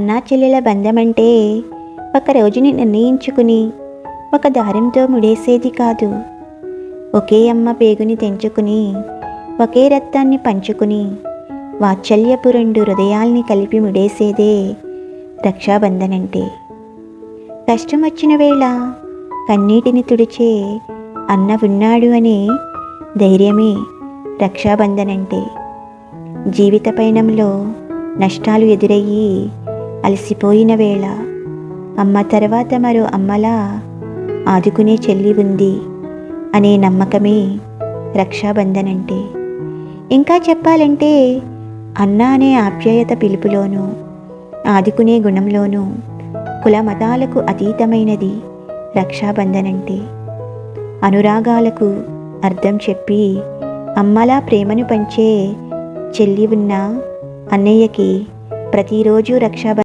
అన్నా చెల్లెల బంధమంటే ఒక రోజుని నిర్ణయించుకుని ఒక దారంతో ముడేసేది కాదు. ఒకే అమ్మ పేగుని తెంచుకుని ఒకే రక్తాన్ని పంచుకుని వాత్సల్యపు రెండు హృదయాల్ని కలిపి ముడేసేదే రక్షాబంధనంటే. కష్టం వచ్చిన వేళ కన్నీటిని తుడిచే అన్న ఉన్నాడు అనే ధైర్యమే రక్షాబంధనంటే. జీవిత పయనంలో నష్టాలు ఎదురయ్యి అలసిపోయిన వేళ అమ్మ తర్వాత మరో అమ్మలా ఆదుకునే చెల్లి ఉంది అనే నమ్మకమే రక్షాబంధనంటే. ఇంకా చెప్పాలంటే అన్న అనే ఆప్యాయత పిలుపులోనూ ఆదుకునే గుణంలోనూ కుల మతాలకు అతీతమైనది రక్షాబంధనంటే. అనురాగాలకు అర్థం చెప్పి అమ్మలా ప్రేమను పంచే చెల్లి ఉన్న అన్నయ్యకి ప్రతిరోజు రక్షాబంధన్